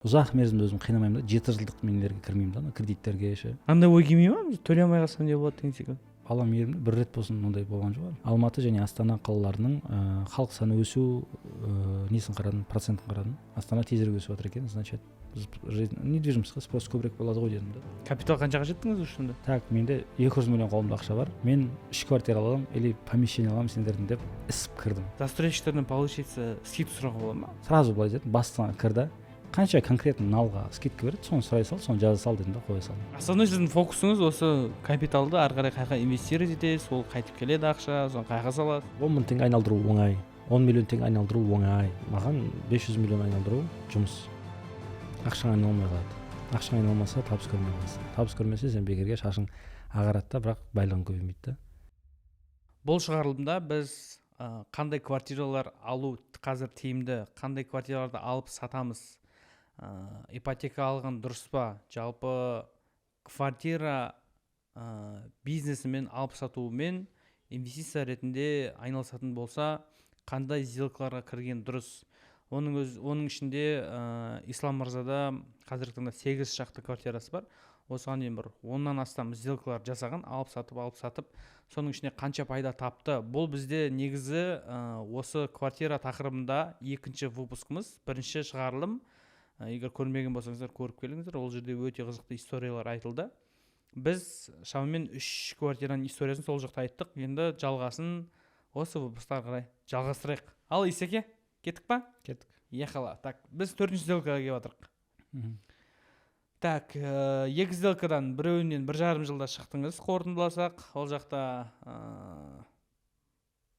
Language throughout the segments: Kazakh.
ұзақ мерзімде өзім қинамаймын да, 7 жылдық нелерге кірмеймін да, кредиттерге ше. Андай ой келмей ма, төлей алмай қалсам не болады деген секілді? Балам ерімде бір рет болсын ондай болған жоқ. Алматы және Астана қалаларының халық саны өсу несін қарадым, процентін қарадым. Астана тезірек өсіп жатыр екен, значит біз недвижимостьқа спрос көбірек болады ғой дедім да. Капитал қаншаға жеттіңіз үшінде? Так, менде 200 миллион қолымда ақша бар. Мен 3 квартира аламын или помещение аламын сендердің деп ісіп кірдім. Застройщиктерден получится скидка сұрауға болады ма? Сразу былай дедім, бастан кірді. Қанша конкретно налға скидка береді, соны сұрай сал, соны жаза сал дедім да, қоя салдым. Основной сіздің фокусыңыз осы капиталды ары қарай қайға инвестировать етесіз, ол қайтып келеді ақша, соны қайға салады? 10 мың теңге айналдыру оңай, 10 миллион теңге айналдыру оңай. Маған 500 миллион айналдыру жұмыс. Ақшаң айналмай қалады. Ақшаң айналмаса табыс көрмей қаласың. Табыс көрмесе сен бекерге шашың ағарады да, бірақ байлығың көбеймейді да. Бұл шығарылымда біз қандай квартиралар алу қазір тиімді, қандай квартираларды алып сатамыз, ипотека алған дұрыс па, жалпы квартира бизнесімен алып сатуымен инвестиция ретінде айналысатын болса қандай сделкаларға кірген дұрыс. Оның ішінде Ислам мырзада қазіргі таңда 8 шақты квартирасы бар. Осыған дейін бір 10-нан астам сделкалар жасаған, алып сатып, соның ішінде қанша пайда тапты. Бұл бізде негізі осы квартира тақырыбында екінші выпускымыз, бірінші шығарылым. Егер көрмеген болсаңыздар көріп келіңіздер, ол жерде өте қызықты историялар айтылды. Біз шамамен 3 квартираның историясын сол жақта айттық. Енді жалғасын осы выпустарға қарай жалғастырайық. Ал Исеке, кеттік па? Кеттік. Ехала. Так, біз 4-ші сделкаға келіп жатырық. Так, 2 сделкадан біреуінен 1,5 жылда шықтыңыз, қорытындыласақ. Ол жақта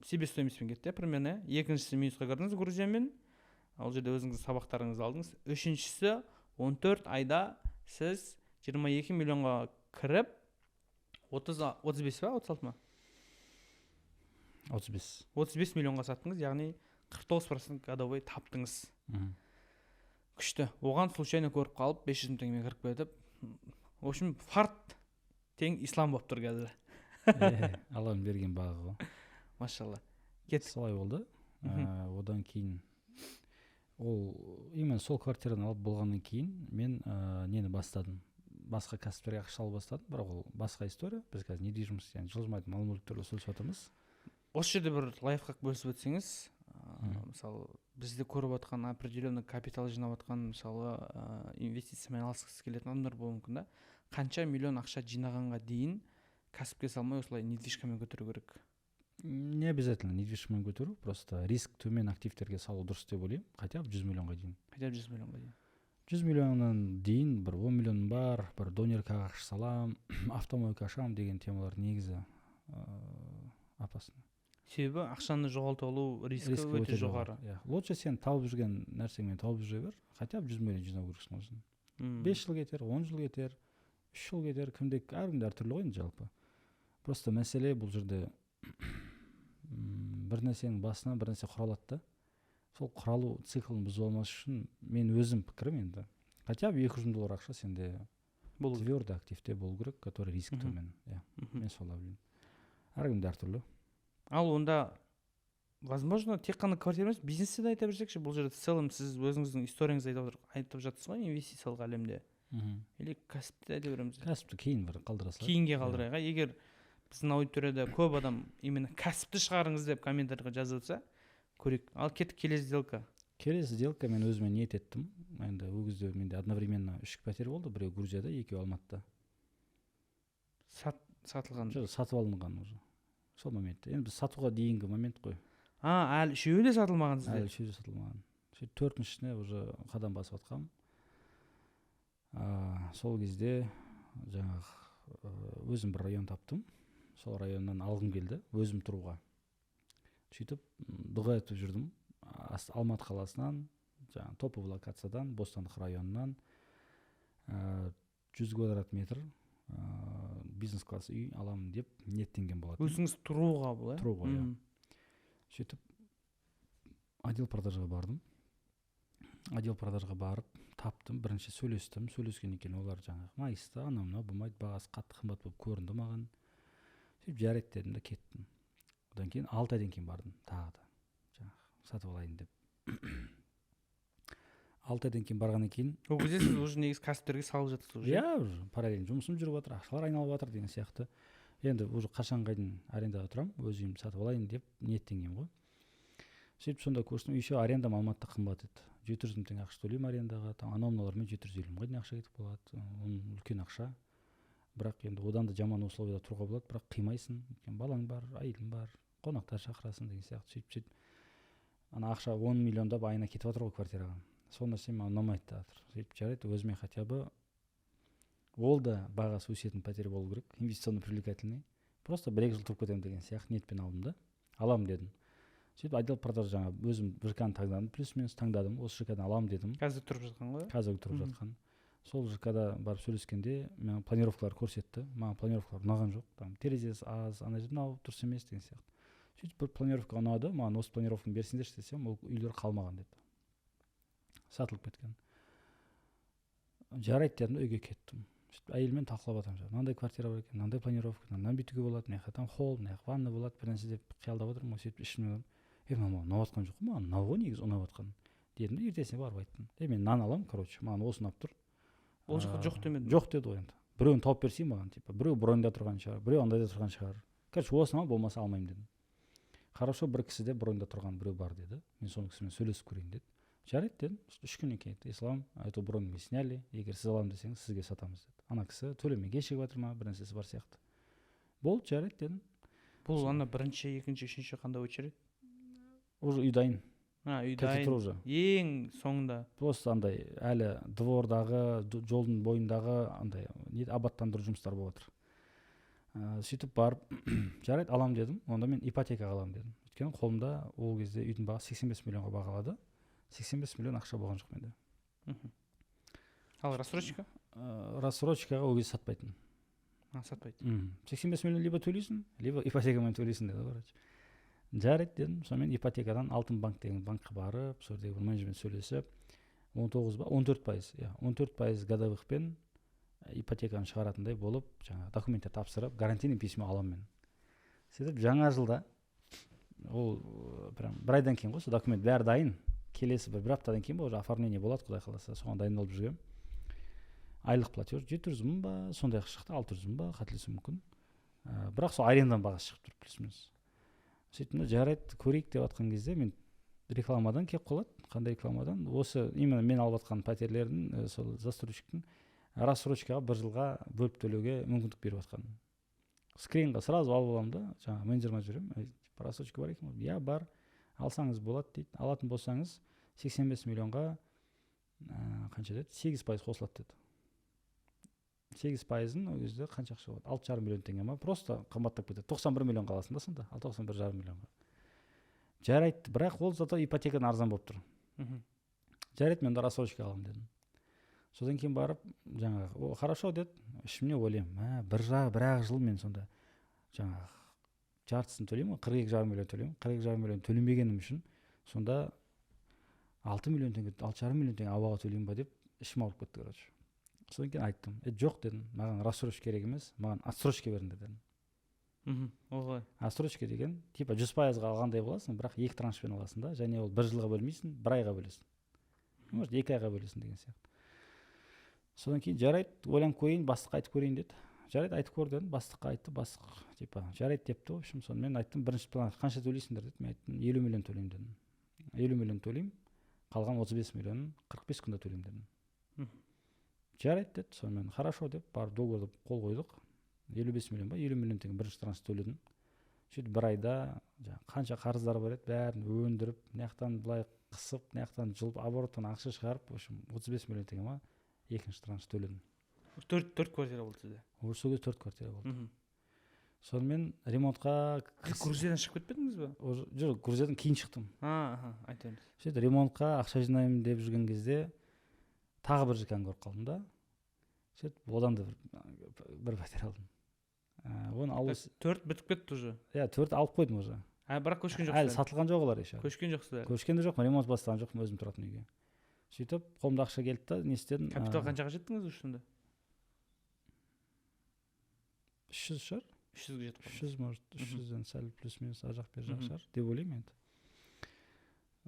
себестоимостьпен кетті, примерно. Екіншісі минусқа кірдіңіз Грузиямен. Ол жерде өзіңіз сабақтарыңызды алдыңыз. Үшіншісі 14 айда сіз 22 миллионға кіріп 35 па, 36 ма? 35 миллионға саттыңыз, яғни 49% годовой таптыңыз. Күшті. Оған случайно көріп қалып 500 мың теңгемен кіріп кетіп, в общем, фарт тең ислам болып тұр қазір. Алланың берген бағы ғой. Машалла. Кеттік. Солай болды. Одан кейін именно сол квартираны алып болғаннан кейін мен нені бастадым. Басқа кәсіптерге ақша алып бастадым, бірақ ол басқа история. Біз қазір недвижимость, яғни жылжымайтын мал мүлік туралы сөйлесіп жатырмыз. Осы жерде бір лайфхак бөлісіп өтсеңіз, мысалы бізде көріп отқан определенный капитал жинап отқан, мысалы инвестициямен айналысқысы келетін адамдар болуы мүмкін да. Қанша миллион ақша жинағанға дейін кәсіпке салмай осылай недвижкамен көтеру керек? Не обязательно недвижимостьмен көтеру, просто риск төмен активтерге салу дұрыс деп ойлаймын. Хотя бы 100 миллионға дейін. 100 миллионнан дейін бір 10 миллион бар, бір донеркаға ақша салам, автомойка ашам деген темалар негізі опасно. Себебі ақшаны жоғалтып алу рискі өте жоғары. Лучше сен тауып жүрген нәрсеңмен тауып жүре бер, хотя бы 100 миллион жинау керексің өзің. 5 жыл кетер, 10 жыл кетер, 3 жыл кетер, әркімде әртүрлі ғой жалпы. Просто мәселе бұл жерде бір нәрсенің басынан бір нәрсе құралады да. Сол құралу циклын бұзып алмас үшін мен өзім пікірім енді. Хотя бы $200 ақша сенде твердый активте болу керек, который риск төмен. Мен солай ойлаймын. Әркімде әртүрлі. Ал онда, возможно, тек қана квартира емес, бизнесте де айта берсекші, бұл жерде в целом сіз өзіңіздің историяңызды айтып жатсыз ғой инвестициялық әлемде. Или кәсіпті айта береміз? Кәсіпті кейін бір қалдырасыз. Кейінге қалдырайық. Егер біздің аудиторияда көп адам именно кәсіпті шығарыңыз деп комментарийға жазып жатса, көрейік. Ал кеттік келесі сделка. Келесі сделка мен өзіме ниет еттім. Енді ол кезде менде одновременно 3 пәтер болды, біреу Грузияда, екеуі Алматыда. Сатылған? Жоқ, сатып алынған уже. Сол моментте. Енді біз сатуға дейінгі момент қой. Әлі үшеуі де сатылмаған сізде? Әлі үшеуі де сатылмаған. Төртіншісіне уже қадам басып жатқам. Сол кезде жаңағы өзім бір район таптым. Сол районнан алғым келді, өзім тұруға. Сөйтіп дұға етіп жүрдім. Алматы қаласынан, жаңағы топовый локациядан, Бостандық районынан 100 квадрат метр бизнес класс үй аламын деп ниеттенген болатын. Өзіңіз тұруға бұл, Тұруға, иә. Сөйтіп отдел продажға бардым. Отдел продажға барып таптым, бірінші сөйлестім. Сөйлескеннен кейін олар жаңағы майысты, анау болмайды, бағасы қатты қымбат болып көрінді маған. Сөйтіп жарайды дедім де кеттім. Одан кейін 6 айдан кейін бардым тағы да. Жаңағы сатып алайын деп. 6 айдан кейін барғаннан кейін ол кезде сіз уже негізі кәсіптерге салып жатырсыз уже. иә уже параллельно жұмысым жүріп жатыр, ақшалар айналып жатыр деген сияқты. Енді уже қашанға дейін арендаға тұрамын, өз үйімді сатып алайын деп ниеттенгенмін ғой. Сөйтіп сонда көрсем, еще арендам Алматыда қымбат еді. 700 мың теңге ақша төлеймін арендаға, анау мыналармен 750 мыңға дейін ақша кетіп қалады. Оның үлкен ақша. Бірақ енді одан да жаман условияда тұруға болады, бірақ қимайсың. Өйткені балаң бар, әйелің бар, қонақтар шақырасың деген сияқты. Сөйтіп ана ақша 10 миллиондап айына кетіп жатыр ғой квартираға. Сол нәрсе маған ұнамайды да жатыр. Сөйтіп жарайды, өзіме хотя бы ол да бағасы өсетін пәтер болу керек, инвестиционно привлекательный. Просто 1-2 жыл тұрып кетемін деген сияқты ниетпен алдым да. Аламын дедім. Сөйтіп отдел продаж жаңа өзім ЖК-ны таңдадым, плюс-минус таңдадым. Осы ЖК-дан аламын дедім. Қазір тұрып жатқан ғой. Қазір тұрып жатқан. Сол ЖК-да барып сөйлескенде маған планировкалар көрсетті. Маған планировкалар ұнаған жоқ. Там терезесі аз, ана жерде мынау дұрыс емес деген сияқты. Сөйтіп бір планировка ұнады, маған осы планировканы берсеңдерші десем, ол үйлер қалмаған деді. Сатылып кеткен. Жарайды дедім, үйге кеттім. Сөйтіп әйелмен талқылап жатырмын. Мынандай квартира бар екен, мынандай планировка, мынаны бүйтуге болады, мына жақта там холл, мына жақта ванна болады, бір нәрсе деп қиялдап отырмын. Сөйтіп ішімнен маған ұнап жатқан жоқ қой, маған мынау ғой негізі ұнап жатқан дедім де ертесіне барып айттым. Мен нан аламын, короче, маған осы ұнап тұр. Ол жаққа жоқ демеді. Жоқ деді ғой енді. Біреуін тауып берсей маған, типа, біреу броньда тұрған шығар, біреу андайда тұрған шығар. Короче, осыны болмаса алмаймын дедім. Хорошо, бір кісіде броньда тұрған біреу бар деді. Мен соның кісімен сөйлесіп көрейін деді. Жарайды дедім. 3 күннен кейін ислам, эту бронь мы сняли, егер сіз аламын десеңіз сізге сатамыз деді. Ана кісі төлемей кешігіп жатыр ма, бір нәрсесі бар сияқты. Болды, жарайды дедім. Бұл ана бірінші, екінші, үшінші қандай очередь? Уже үй дайын. Үй дайын. уже. Ең соңында. Просто андай әлі двордағы, жолдың бойындағы андай абаттандыру жұмыстары болып жатыр. Сөйтіп барып, жарайды аламын дедім. Онда мен ипотекаға аламын дедім. Өйткені қолымда ол кезде үйдің бағасы 85 миллионға бағалады. 85 миллион ақша болған жоқ менде. Ал рассрочка? Рассрочкаға ол кезде сатпайтын. Сатпайды. 85 миллион либо төлейсің, либо ипотекамен төлейсің деді, короче. Жарайды дедім. Сонымен ипотекадан Алтын банк деген банкқа барып, сол жердегі менеджмент сөйлесіп, 14%, 14% годовыхпен ипотеканы шығаратындай болып, жаңа документтер тапсырып, гарантийный письмо аламын мен. Сөйтіп жаңа жылда ол прям бір айдан кейін ғой, сол документ бәрі дайын. Келесі бір аптадан кейін уже оформление болады, құдай қаласа, соған дайындалып жүргем. Айлық платеж 700 мың ба, сондай шықты, 600 мың ба, қателесуім мүмкін. Бірақ сол аренданың бағасы шығып тұр, плюс-минус. Сөйтіп жарайды, көрейік деп жатқан кезде мен рекламадан келіп қалады. Қандай рекламадан? Осы именно мен алып жатқан пәтерлердің, сол застройщиктің рассрочкаға 1 жылға бөліп төлеуге мүмкіндік беріп жатқан. Скринға сразу алып аламын да, жаңа менеджерге жүремін, рассрочка бар екен, иә бар, алсаңыз болады дейді. Алатын болсаңыз 85 миллионға қанша деді? 8% қосылады деді. 8%-ын ол кезде қанша ақша болады? 6,5 миллион теңге ма? Просто қымбаттап кетеді. 91 миллион қаласың да сонда, 91,5 миллионға. Жарайды, бірақ ол зато ипотекадан арзан болып тұр. Жарайды, мен рассрочка аламын дедім. Содан кейін барып, жаңағы, хорошо деді. Ішімне ойлаймын, бір-ақ жыл мен сонда жаңағы жартысын төлеймін, 42,5 миллион төлеймін. 42,5 миллион төлемегенім үшін сонда 6 миллион теңге, 6,5 миллион теңге ауаға төлеймін ба деп ішім ауырып кетті, короче. Содан кейін айттым, жоқ дедім, маған рассрочка керек емес, маған отсрочка беріңдер дедім. Олай. Отсрочка деген, типа 100%-ға алғандай боласың, бірақ 2 траншпен аласың да, және ол 1 жылға бөлмейсің, 1 айға бөлесің. Может, 2 айға бөлесің деген сияқты. Содан кейін жарайды, ойланып көрейін, бастыққа айтып көрейін деді. Жарайды, айтып көр дедім, бастыққа айтты, бастық типа жарайды депті, в общем, сонымен айттым, бірінші план қанша төлейсіңдер деді. Мен айттым, 50 миллион төлеймін дедім. 50 миллион төлеймін, қалған 35 миллионын 45 күнде төлеймін дедім. Жарайды деді. Сонымен хорошо деп барып договорды қол қойдық. 55 миллион ба, 50 миллион теңге бірінші транш төледім. Сөйтіп бір айда қанша қарыздар бар еді, бәрін өндіріп, мынаяқтан былай қысып, мынаяқтан жұлып, обороттан ақша шығарып, в общем, 35 миллион теңге ма екінші транш төледім. 4 квартира болды сізде. Осы кезде 4 квартира болды. Сонымен ремонтқа Грузиядан шығып кетпедіңіз ба? Жоқ, Грузиядан кейін шықтым. Айтайын. Сөйтіп ремонтқа ақша жинаймын деп жүрген кезде тағы бір ЖК-ны көріп қалдым да. Сөйтіп одан да бір пәтер алдым. Оны алу 4 бітіп кетті уже. Иә, 4 алып қойдым уже. Бірақ көшкен жоқсыздар. Әлі сатылған жоқ олар еще. Көшкен жоқсыздар. Көшкен де жоқпын, ремонт бастаған жоқпын өзім тұратын үйге. Сөйтіп қолымда ақша келді да, не істедім? Капитал қаншаға жеттіңіз үшінде? 300 шығар. 300-ге жетіп қалдыңыз. 300, может, 300-ден сәл плюс-минус ар жақ бер жақ шығар деп ойлаймын енді.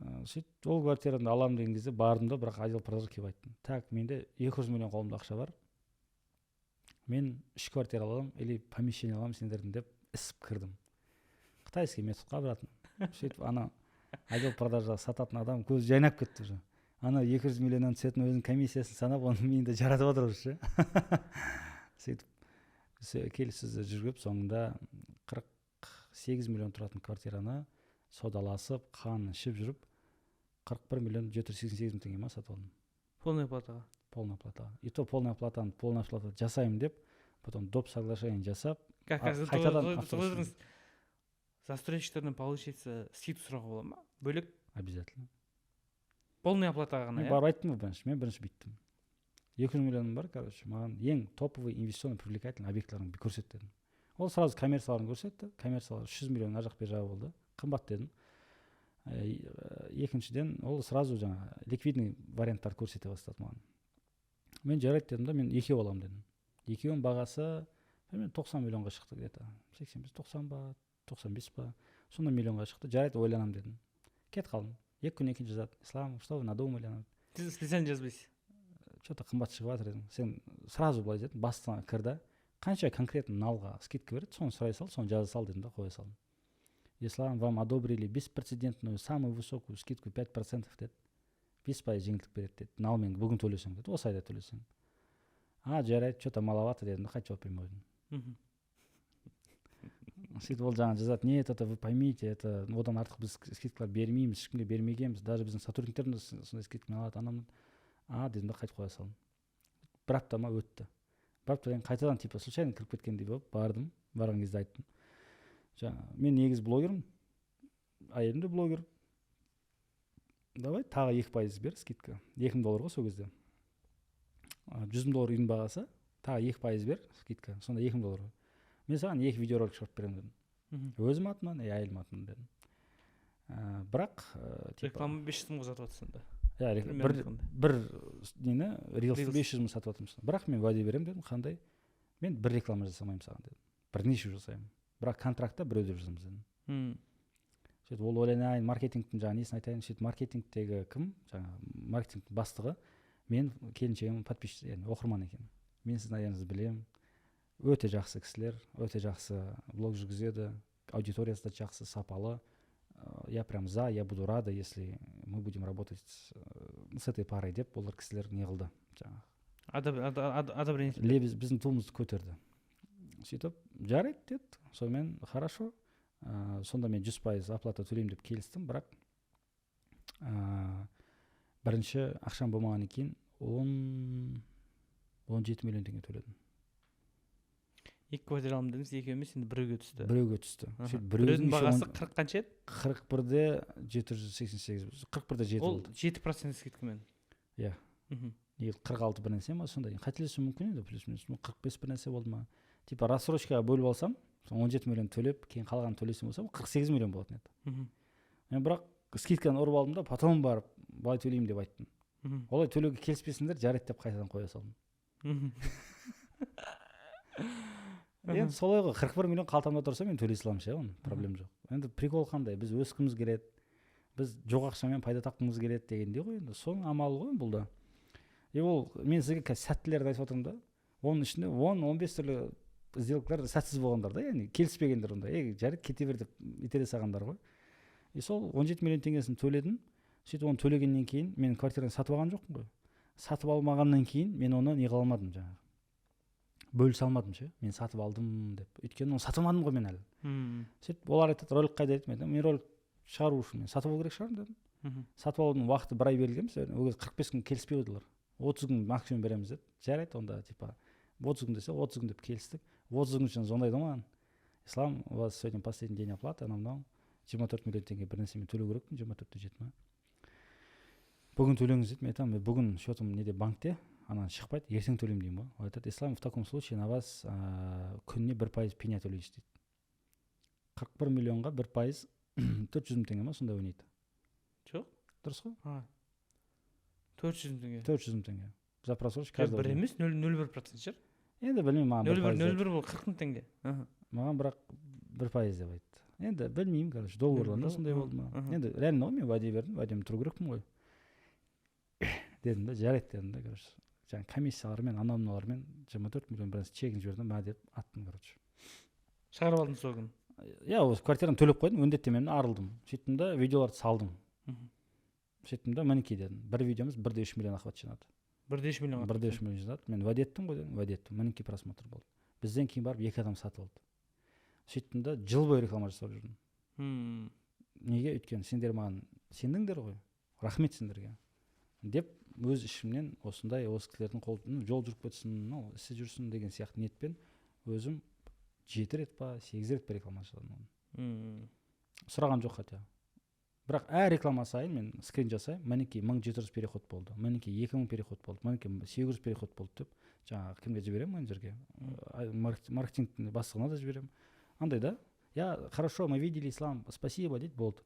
сөйтіп ол квартираны аламын деген кезде бардым да, бірақ отдел продажға келіп айттым, так, менде 200 миллион қолымда ақша бар, мен 3 квартира аламын или помещение аламын сендерден деп ісіп кірдім. Қытайский методқа обратно. Сөйтіп ана отдел продажға сататын адам көзі жайнап кетті уже. Ана 200 миллионнан түсетін өзінің комиссиясын санап, оның миында жаратып отыр уже. Сөйтіп келіссөздер жүргізіп, соңында 48 миллион тұратын квартираны саудаласып, қанын ішіп жүріп, 41 миллион 788 мың теңге ма сатып алдым. Полная платаға. Полная платаға. И то полная плата жасаймын деп, потом доп соглашение жасап, қайтадан застройщиктерден получается скидка сұрауға бола ма? Бөлек? Обязательно. Полная платаға ғана, мен барып айттым ғой бірінші, мен бірінші бүйттім. 200 миллионым бар, короче, маған ең топовый инвестиционный привлекательный объектларын көрсет дедім. Ол сразу коммерцияларын көрсетті, коммерциялар 300 миллион ар жақ бер жағы болды, қымбат дедім. Екіншіден ол сразу жаңа ликвидный варианттар көрсете бастады маған. Мен жарайды дедім да, мен екеу аламын дедім. Екеуінің бағасы 90 миллионға шықты где-то. 85-90 ба, 95 ба, сонда миллионға шықты. Жарайды, ойланам дедім. Кет қалдым. 2 күн кейін жазады. Ислам, что вы надумали? Сіз специально жазбайсыз. Что-то қымбат шығып жатыр дедім. Сен сразу былай дедім, бастан кірді. Қанша конкретно налға скидка береді, соны сұрай сал, соны жаза сал дедім да, қоя салдым. Ислам, вам одобрили беспрецедентную, самую высокую скидку 5% деді. 5% жеңілдік береді деді. Налмен бүгін төлесең деді, осы айда төлесең. Жарайды, что-то маловато дедім, қайт жауап бермей қойдым. Сөйтіп ол жаңа жазады, нет, это вы поймите, это одан артық біз скидкалар бермейміз, ешкімге бермегенбіз, даже біздің сотрудниктердің сондай скидкамен алады, анамын. Дедім да, қайтып қоя салдым. Бір апта ма өтті. Бір аптадан қайтадан типа случайно кіріп кеткендей болып бардым, барған кезде айттым. Мен негіз блогермін, әйелім де блогер. Давай тағы 2% бер скидка. $2000 ғой сол кезде. $100 үйдің бағасы, тағы 2% бер скидка, сонда $2000. Мен саған 2 видеоролик шығарып беремін дедім. Өзім атымнан, әйелім атымнан дедім. Бірақ реклама 500 мыңға сатып жатырсың да. Бір нені рилсты 500 мың сатып жатырмын. Бірақ мен уәде беремін дедім, қандай? Мен бір реклама жасамаймын саған дедім. Бірнеше жасаймын. Бірақ контрактта бір өдеп жазамыз дедім. Сөйтіп ол ойланайын, маркетингтің жаңа несін айтайын, сөйтіп маркетингтегі кім? Жаңа маркетингтің бастығы, мен келіншегім подписчик, яғни оқырман екен. Мен сіздің аяңызды білемін. Өте жақсы кісілер, өте жақсы блог жүргізеді, аудиториясы да жақсы, сапалы. Я прям за, я буду рада, если мы будем работать с этой парой деп, олар кісілер не қылды. Одобрение. Біздің туымызды көтерді. Сөйтіп, жарайды деді, сонымен хорошо. Сонда мен 100% оплата төлеймін деп келістім, бірақ бірінші ақшам болмағаннан кейін 17 миллион теңге төледім. 2 квартира аламын дедіңіз, екі емес, енді біреуге түсті. Біреуге түсті. Біреудің бағасы 40 қанша еді? 41-де 788, 41-де 7 болды. Ол 7% скидкамен. Иә. 46 бір нәрсе ма, сондай. Қателесуім мүмкін еді, плюс-минус 45 бір нәрсе болды ма? Типа рассрочкаға бөліп алсам, 17 миллион төлеп, кейін қалғанын төлесем болсам, 48 миллион болатын еді. Мен бірақ скидканы ұрып алдым да, потом барып, былай төлеймін деп айттым. Олай төлеуге келіспесіңдер, жарайды деп қайтадан қоя салдым. Енді солай ғой, 41 миллион қалтамда тұрса, мен төлей саламын ше, оның проблем жоқ. Енді прикол қандай, біз өскіміз келеді, біз жоқ ақшамен пайда тапқымыз келеді дегенде ғой, енді соның амалы ғой бұл да. Ол мен сізге сәттілерді айтып отырмын да, оның ішінде 10-15 түрлі сделкалар сәтсіз болғандар да, яғни келіспегендер онда, жарайды кете бер деп итере салғандар ғой. Сол 17 миллион теңгесін төледім, сөйтіп оны төлегеннен кейін мен квартираны сатып алған жоқпын ғой. Сатып алмағаннан кейін мен оны не қыла алмадым жаңағы. Бөлісе алмадым ше, мен сатып алдым деп. Өйткені оны сатып алмадым ғой мен әлі. Сөйтіп олар айтады, ролик қайда дедім, мен ролик шығару үшін мен сатып алу керек шығармын дедім. Сатып алудың уақыты бір ай берілгенбіз, ол кезде 45 күн келіспей қойдылар. 30 күн максимум береміз деді. Жарайды, онда типа 30 күн десе 30 күн деп келістік. 30 күн үшін звондайды маған. Ислам, у вас сегодня последний день оплаты, анау 24 миллион теңге бір нәрсемен төлеу керекпін, 24-те жетті ма. Бүгін төлеңіз деді, мен айтамын, бүгін счетым неде банкте, анан шықпайды, ертең төлеймін деймін ғой. Ол айтады, Ислам, в таком случае на вас күніне 1% пеня төлейсіз дейді. 41 миллионға 1% 400 мың теңге ма, сонда ойнайды. Жоқ? Дұрыс қой? 400 мың теңге. 400 мың теңге. За просрочку. Бір емес, 0,01% шығар. Енді білмеймін, маған 0,1 бұл 40 мың теңге. Маған бірақ 1% деп айтты. енді білмеймін, короче, доллардан да сондай болды ма. Енді реально ғой, мен уәде бердім, уәдемді тұру керекпін ғой. Дедім да, жарайды дедім да, короче. Жаңағы комиссиялармен, анау мыналармен 24 миллион біраз чегін жібердім, мә деп аттым, короче. Шығарып алдың сол күні. Иә, осы квартираны төлеп қойдым, міндеттемемнен арылдым. Сөйттім да, видеоларды салдым. Сөйттім да, мінекей дедім. Бір видеомыз 1,3 миллион охват жинады. 1,3 миллион. 1,3 миллион жинады. Мен уәде еттім ғой дедім, уәде еттім. Мінекей просмотр болды. Бізден кейін барып 2 адам сатып алды. Сөйттім да, жыл бойы реклама жасап жүрдім. Неге? Өйткені сендер маған сендіңдер ғой, рахмет сендерге деп өз ішімнен осындай осы кісілердің жол жүріп кетсін, ісі жүрсін деген сияқты ниетпен өзім 7 рет па 8 рет па реклама жасадым. Сұраған жоқ хотя. Бірақ әр реклама сайын мен скрин жасаймын, мінекей 1700 переход болды, мінекей 2000 переход болды, мінекей 800 переход болды деп жаңағы кімге жіберемін, менеджерге, маркетинг бастығына да жіберемін. Андай да, я хорошо, мы видели ислам, спасибо дейді, болды.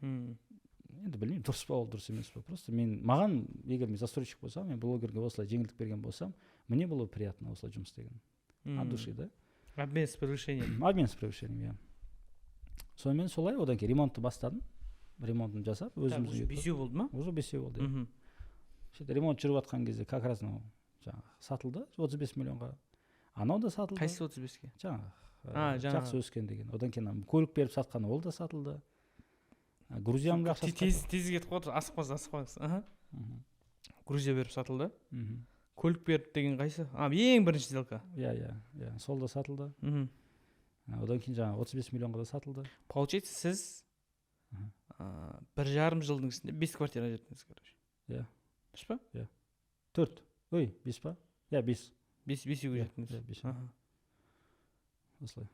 Енді білмеймін, дұрыс па ол, дұрыс емес па. Просто маған, егер мен застройщик болсам, мен блогерге осылай жеңілдік берген болсам, мне было приятно осылай жұмыс істеген. От души, да? Обмен с превышением. Обмен с превышением, иә. Сонымен солай, одан кейін ремонтты бастадым. Ремонтын жасап, өзіміз үйге. Бесеу болды ма? Уже бесеу болды. Ремонт жүріп жатқан кезде как раз сатылды 35 миллионға. Анау да сатылды. Қайсы 35-ке? Жаңағы жақсы өскен деген. Одан кейін көлік беріп сатқан ол да сатылды. Грузияның ақшасы. Тез кетіп қалды, асып қалды. Грузия беріп сатылды. Көлік беріп деген қайсы? Ең бірінші сделка. Иә, сол да сатылды. Одан кейін жаңағы 35 миллионға да сатылды. Получается, сіз 1,5 жылдың ішінде 5 квартира жеттіңіз, короче. Иә. Дұрыс па? Иә. 4. 5 па? Иә, 5. 5 үйге жеттіңіз. Иә, 5. Осылай.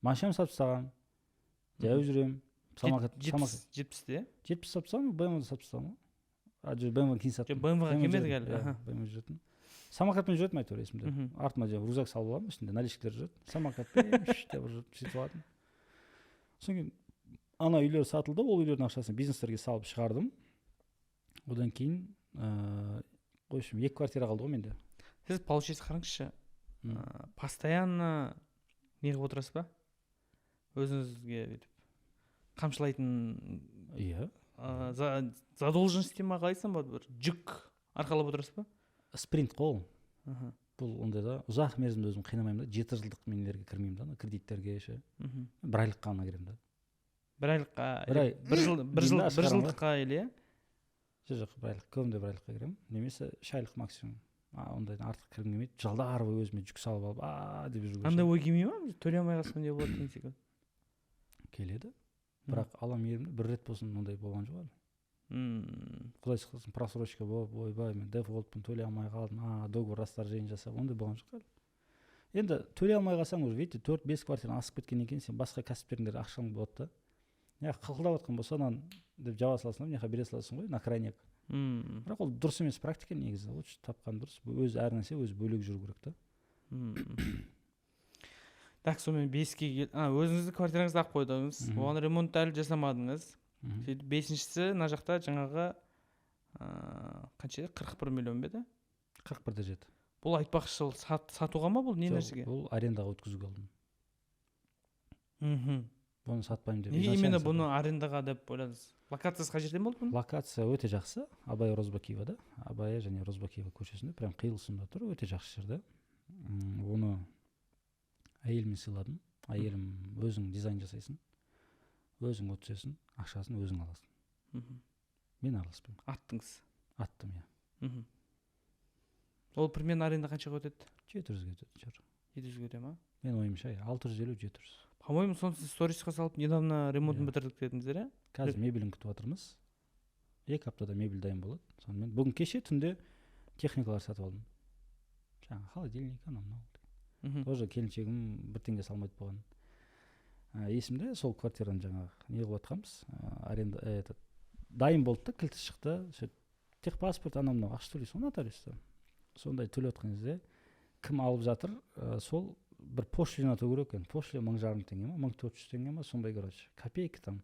Машинам сатып тастағам. Жаяу жүрем. 70-те? 70 сатып тастағам, BMW-ді сатып тастағам. BMW-ға кейін саттым. BMW-ға келмедік әлі. BMW жүретін. Самокатпен жүретін әйтеуір есімде. Артыма рюкзак салып аламын, ішінде наличкілер жүреді. Самокатпен деп жүріп сөйтіп алатынмын. Содан кейін ана үйлер сатылды, ол үйлердің ақшасын бизнестерге салып шығардым. Одан кейін қойшым 2 квартира қалды ғой менде. Сіз, получается, қараңызшы, постоянно неғып отырасыз ба? Өзіңізге қамшылайтын, иә, задолженности ма қалайсың ба? Жүк арқалап отырасыз ба? Спринт қол. Бұл ондай да ұзақ мерзімді өзім қинамаймын да, 7 жылдық мен нелерге кірмеймін да, кредиттерге ше. 1 айлыққа ғана кіремін да. 1 айлыққа, 1 жылдыққа или? Жоқ, 1 айлық, көбінде 1 айлыққа кіремін, немесе 3 айлық максимум. Ондайдан артық кіргім келмейді, жылдар бойы өзіме жүк салып алып, деп жүрген. Андай ой келмей ма? Төлей алмай қалсам не болады деген секілді. Келеді. Бірақ алам ерімді 1 рет болсын ондай болған жоқ әлі. Құдай сақтасын, просрочка болып, ойбай, мен дефолтпен төлей алмай қалдым, договор расторжение жасап, ондай болған жоқ әлі. Енді төлей алмай қалсаң, уже видите, 4-5 квартирадан асып кеткеннен кейін сен басқа кәсіптеріңдер ақшаң болады да. Қылқылдап жатқан болса, деп жаба саласың, бере саласың ғой, на крайняк. Бірақ ол дұрыс емес практика негізі, лучше тапқан дұрыс. Өз әр нәрсе өз бөлек жүру керек та. Так, сонымен 5-ке өзіңізді квартираңызды алып қойдыңыз, оған ремонт әлі жасамадыңыз. Сөйтіп 5-шісі мына жақта жаңағы қанша еді? 41 миллион ба еді? 41-де жетті. Бұл айтпақшы сатуға ма бұл, не нәрсеге? Бұл арендаға өткізуге алдым. Бұны сатпаймын деп. Неге именно бұны арендаға деп ойладыңыз? Локациясы қай жерден болды бұның? Локация өте жақсы. Абай Розбакиевада, Абай және Розбакиева көшесінде, прям қиылысында тұр, өте жақсы жерде. Оны әйеліме сыйладым. Әйелім өзің дизайн жасайсың, өзің өтсесің, ақшасын өзің аласың. Мен араласпаймын. Аттыңыз? Аттым, иә. Ол примерно аренда қаншаға өтеді? 700-ге өтеді. 700-ге өте ма? Мен ойымша 650-700. По-моему, соны сторисқа салып, недавно ремонтын бітірдік дедіңіздер, ә? Қазір мебелін күтіп отырмыз. 2 аптада мебель дайын болады. Сонымен бүгін кеше түнде техникалар сатып алдым. Жаңағы холодильник, анау. Тоже келіншегім 1 теңге салмайды болған. Есімде сол квартираны жаңағы не қылып жатқанбыз. Аренда дайын болды да, кілті шықты. Техпаспорт анау ақша төлейсің, нотариуста. Сондай төлеп жатқан кезде кім алып жатыр, сол бір пошлина жинату керек екен. Пошлина 1500 теңге ма, 1400 теңге ма, сондай, короче, копейка там.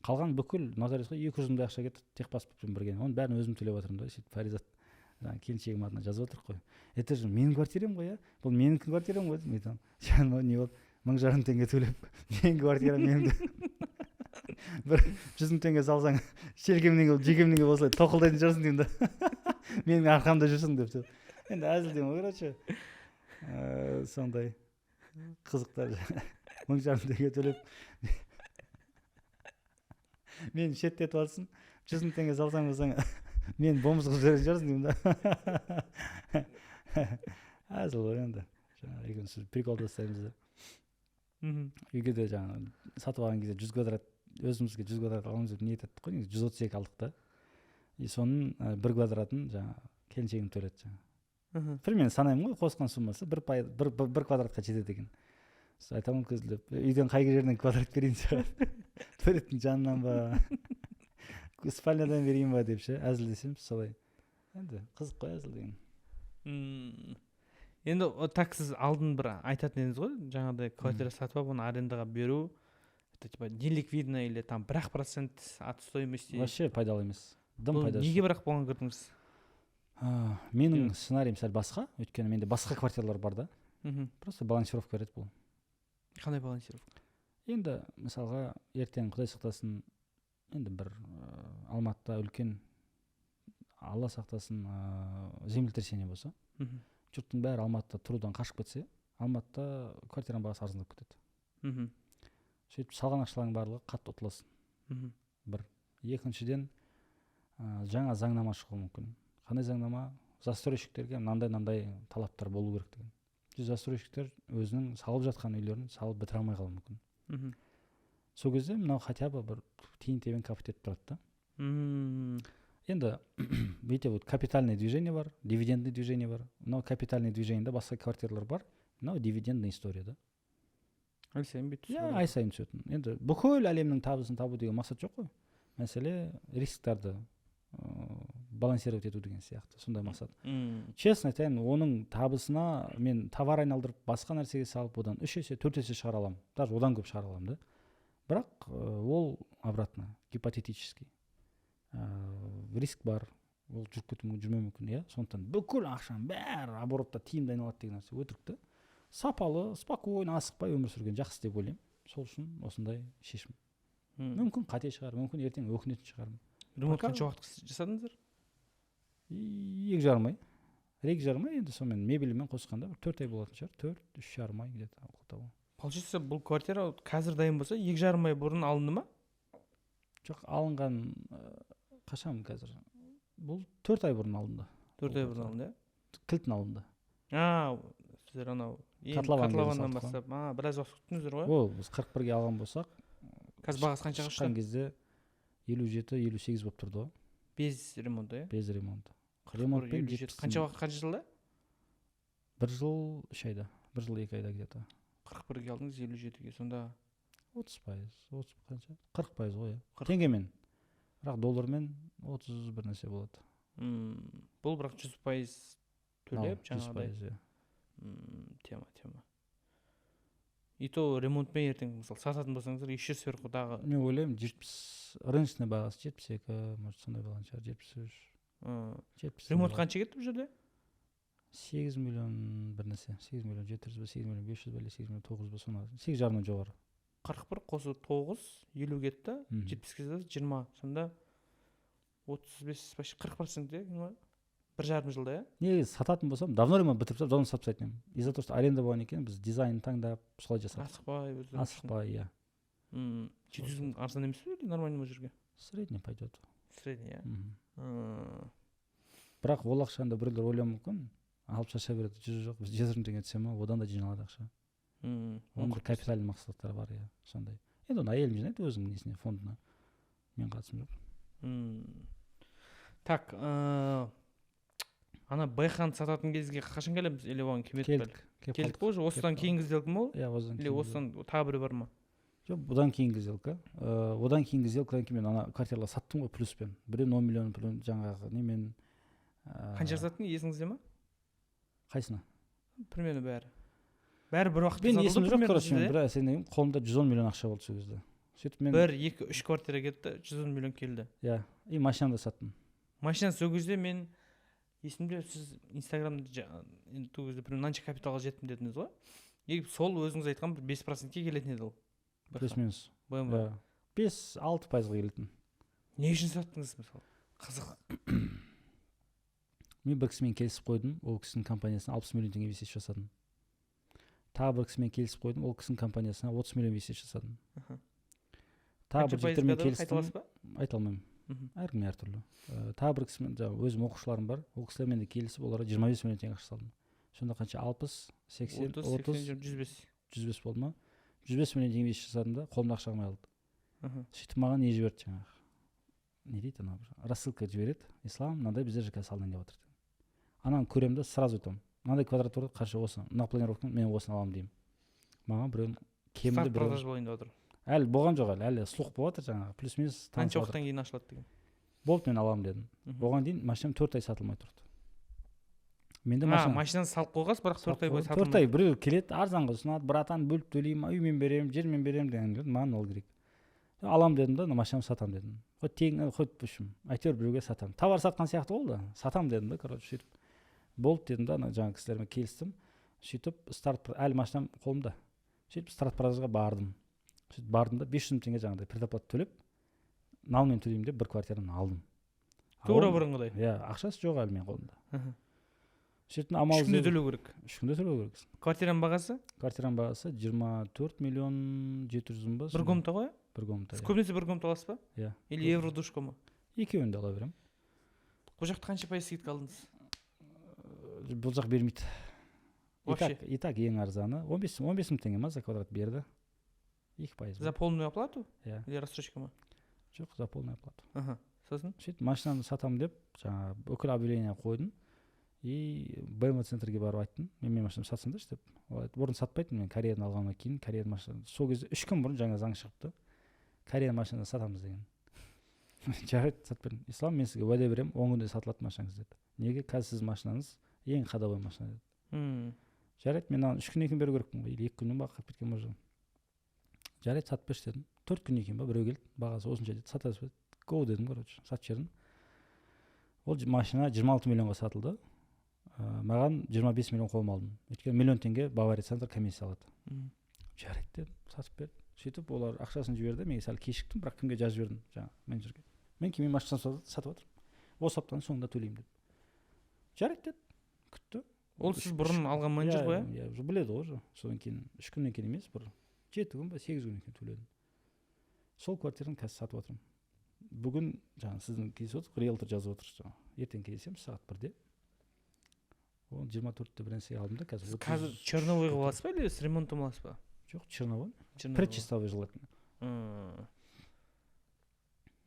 Қалған бүкіл нотариусқа 200 мыңдай ақша кетті, техпаспортпен бірге. Оның бәрін өзім төлеп жатырмын да, сөйтіп Фаризат келіншегім атына жазып отыр қой. Это же менің квартирам ғой, бұл менің квартирам ғой, мен там. Не болды? 1,5 мың теңге төлеп менің квартира менде бір 100 мың теңге салсаң жекемнен осылай тоқылдайтын шығарсың деймін да. Менің арқамда жүрсің деп. Енді әзілдеймін ғой, короче. Сондай қызықтар. 1,5 мың теңге төлеп мені шеттетіп алсын, 100 мың теңге салсаң болсаң мен бомыз қылып жіберетін шығарсың деймін да. Әзіл ғой енді. Жаңағы екеуміз прикол жасаймыз да. Үйге де жаңағы сатып алған кезде 100 квадрат, өзімізге 100 квадрат аламыз деп ниет еттік қой, 132 алдық та. И соның 1 квадратын жаңағы келіншегім төледі жаңағы. Примерно санаймын ғой, қосқан суммасы 1 квадратқа жетеді екен. Айтамын көзіліп, үйден қай жерден квадрат берейін саған? Туалеттің жанынан ба, спальнядан берейін ба деп ше, әзілдесеміз солай. Енді қызық қой әзіл деген. Енді так сіз алдын бір айтатын едіңіз ғой, жаңағыдай квартира сатып алып, оны арендаға беру, это типа неликвидно или там 1% от стоимости. Вообще пайдалы емес. Дым Бұл пайдасы. неге бірақ болған көрдіңіз? Менің сценарием сәл басқа, өйткені менде басқа квартиралар бар да. Просто балансировка береді бұл. Қандай балансировка? Енді мысалға ертең Құдай сақтасын, енді бір Алматыда үлкен, Алла сақтасын, землетрясение болса, жұрттың бәрі Алматыда тұрудан қашып кетсе, Алматыда квартираның бағасы арзандап кетеді. Сөйтіп салған ақшалардың барлығы қатты ұтыласың. Бір. Екіншіден, жаңа заңнама шығуы мүмкін. Қандай заңнама? Застройщиктерге мынандай талаптар болу керек деген. Застройщиктер өзінің салып жатқан үйлерін салып бітіре алмай қалуы мүмкін. Сол кезде мынау хотя бы бір тиын-тебен капит етіп тұрады да. Енді бүйтіп вот капитальный движение бар, дивидендный движение бар. Мынау капитальный движениеде басқа квартиралар бар. Мынау дивидендный история да. Ай сайын бүйтіп. Иә, ай сайын түсетін. Енді бүкіл әлемнің табысын табу деген мақсат жоқ қой. Мәселе рисктарды балансировать ету деген сияқты, сондай мақсат. Честно айтайын, оның табысына мен товар айналдырып басқа нәрсеге салып, одан 3 есе 4 есе шығара аламын. Даже одан көп шығара аламын да. Бірақ ол обратно, гипотетический. Риск бар, ол жүрмеу мүмкін, иә. Сондықтан бүкіл ақшаның бәрі оборотта тиімді айналады деген нәрсе өтірік та. Сапалы, спокойно, асықпай өмір сүрген жақсы деп ойлаймын. Сол үшін осындай шешім. Мүмкін қате шығар, мүмкін ертең өкінетін шығармын. Ремонт қанша уақыт жасадыңыздар? 2,5 ай. 2,5 ай, енді сонымен мебелімен қосқанда 4 ай болатын шығар. 3,5 ай где-то. Получается, бұл квартира қазір дайын болса, 2,5 ай бұрын алынды ма? Жоқ, алынған қашан қазір? Бұл 4 ай бұрын алынды. 4 ай бұрын алынды, иә? Кілтін алынды. Сіздер анау Котлованнан бастап, біраз уақыт күттіңіздер ғой? Ол біз 41-ге алған болсақ, қазір бағасы қаншаға шыққан? шыққан кезде 57-58 болып тұрды ғой. Без ремонта, иә? Без ремонт. 47. Қанша жылда? 1 жыл 3 айда. 1 жыл 2 айда где-то. 41-ге алдыңыз, 57-ге, сонда 30%. 30 қанша? 40% ғой, иә. Теңгемен. Бірақ доллармен 30 бір нәрсе болады. Бұл бірақ 100% төлеп, жаңағыдай. 100%, иә. Тема. И то ремонтпен ертең мысалы сататын болсаңыздар, еще сверху дағы. Мен ойлаймын, 70, рыночный бағасы 72, может сондай болған шығар, 73. 70. Ремонт қанша кетті бұл жерде? 8 миллион бір нәрсе. 8 миллион 700 ба, 8 миллион 500 ба, 8 миллион 900 ба, соны 8,5-нан жоғары. 41 қосу 9, 50 кетті, 70 кетті, 20, сонда 35, почти 40% де, 1,5 жылда, иә? Негізі сататын болсам, давно ремонт бітіріп тастап, давно сатып тастайтын едім. Из-за того, что аренда болған екен, біз дизайн таңдап, солай жасадық. Асықпай, иә. 700 мың арзан емес пе, или нормально ма жерге? Средний пойдет. Средний, иә? Бірақ ол ақшаны біреулер ойлауы мүмкін, алып шаша береді, жүзі жоқ, біз 100 мың теңге түссе ма, одан да жиналады ақша. Оның капитальный мақсаттары бар, иә, сондай. Енді оны әйелім жинайды өзінің несіне, фондына. Мен қатысым жоқ. Так, ана Б-хан сататын кезге қашан келеміз? Или оған келдік қой уже? Осыдан кейінгі сделка ма ол? Иә, осыдан кейінгі. Или осыдан тағы бірі бар ма? Жоқ, бұдан кейінгі сделка. Одан кейінгі сделкадан кейін мен ана квартиралар саттым ғой плюспен. Біреу 10 миллион жаңағы немен. Қанша саттың, есіңізде ма? Қайсына? Примерно бәрі. Бәрі бір уақытта сатылды. Мен есім жоқ, короче, мен бір сенен қолымда 110 миллион ақша болды сол кезде. Сөйтіп мен 1, 2, 3 квартира кетті, 110 миллион келді. Иә, и машинаны да саттым. Машина сол кезде мен есімде сіз Инстаграмда сол кезде мынанша капиталға жеттім дедіңіз ғой. сол өзіңіз айтқан 5%-ке келетін еді ол. Плюс-минус. БМВ. 5-6%-ға келетін. Не үшін саттыңыз мысалы? Қызық. Мен бір кісімен келісіп қойдым, ол кісінің компаниясына 60 миллион теңге инвестиция жасадым. Тағы бір кісімен келісіп қойдым, ол кісінің компаниясына 30 миллион инвестиция жасадым. Тағы бір жігіттермен келістім, айта алмаймын. Әркім әртүрлі. Тағы бір кісімен, өзім оқушыларым бар, ол кісілермен де келісіп, оларға 25 миллион теңге ақша салдым. Сонда қанша 60, 80, 30, 105 болды ма? 105 миллион теңге инвестиция жасадым да, қолымда ақша қалмай қалды. Сөйтіп маған не жіберді жаңағы. Не дейді ана бір рассылка жібереді. Ислам, мынандай бізде ЖК салынайын деп жатыр. Ананы көремін да сразу айтамын. Мынандай квадратура қанша осы? Мына планировканы мен осыны аламын деймін. Маған біреуін кемінде бір продаж болайын деп отыр. Әлі болған жоқ әлі слух болып жатыр жаңағы. Плюс-минус қанша уақыттан кейін ашылады деген. Болды, мен аламын дедім. Оған дейін машинам 4 ай сатылмай тұрды. Менде машинаны салып қойғансыз, бірақ 4 ай бойы сатылмай. 4 ай біреу келеді, арзанға ұсынады, братан бөліп төлеймін, үймен беремін, жермен беремін деген. Маған ол керек. Алам дедім да, машинамды сатам дедім. Хоть пүшім. Әйтеуір біреуге сатам. Товар сатқан сияқты болды. Сатам дедім да, короче, сөйтіп. Болды дедім да, жаңағы кісілермен келістім. Сөйтіп әлі машинам қолымда. Сөйтіп старт продажға бардым. Сөйтіп бардым да 500 мың теңге жаңағыдай предоплата төлеп, налмен төлеймін деп бір квартираны алдым. Тура бұрынғыдай. Иә, ақшасы жоқ әлі мен қолымда. Сөйтіп 3 күнде төлеу керек. 3 күнде төлеу керек. Квартираның бағасы? Квартираның бағасы 24 миллион 700 мың ба? Бір комната ғой? Бір комната. Көбінесе бір комната аласыз ба? Иә. Или евро душка ма? Екеуін де ала беремін. Бұл жақта қанша пайыз скидка алдыңыз? Бұл жақ бермейді. Вообще? Итак, ең арзаны 15 мың теңге ма за квадрат берді. 2%. За полную оплату? Иә. Или рассрочка ма? Жоқ, за полную оплату. Сосын? Сөйтіп машинаны сатамын деп, жаңағы бүкіл объявление қойдым. И БМВ центрге барып айттым, мен машинамды сатсаңдаршы деп. Бұрын сатпайтын, мен Кореядан алғаннан кейін Корея машинасы. Сол кезде 3 күн бұрын жаңа заң шығыпты. Корея машинаны сатамыз деген. Жарайды, сатып бердім. Ислам, мен сізге уәде беремін, 10 күнде сатылатын машинаңыз деді. Неге? Қазір сіздің машинаңыз ең ходовой машина деді. Жарайды, мен аны 3 күннен кейін беру керекпін ғой, или 2 күннен бақы кеткен может. Жарайды, сатып берші дедім. 4 күннен кейін ба біреу келді, бағасы осынша деді, сатасыз ба? Go дедім, короче, сатып жібердім. Ол машина 26 миллионға сатылды. Маған 25 миллион қолыма алдым. Өйткені миллион теңге Бавария центр комиссия алады. Жарайды дедім, сатып берді. Сөйтіп олар ақшасын жіберді, мен сәл кешіктім, бірақ кімге жазып жібердім жаңағы менеджерге. Мен кейін машинаны сатып жатырмын. Осы аптаның соңында төлеймін деді. Жарайды деді, күтті. Ол сіз бұрын алған менеджер ғой? Иә, біледі ғой уже. Содан кейін 3 күннен кейін емес, бір 7 күн ба 8 күннен кейін төледім. Сол квартираны қазір сатып жатырмын. Бүгін жаңағы сіздің келісіп отырсыз, риэлтор жазып отырсыз жаңағы. Ертең келісеміз сағат 1-де. Оны 24-те бір нәрсе алдым да қазір. Қазір черновойға боласыз ба или с ремонтом боласыз ба? Жоқ, черновой. Предчистовый желательно.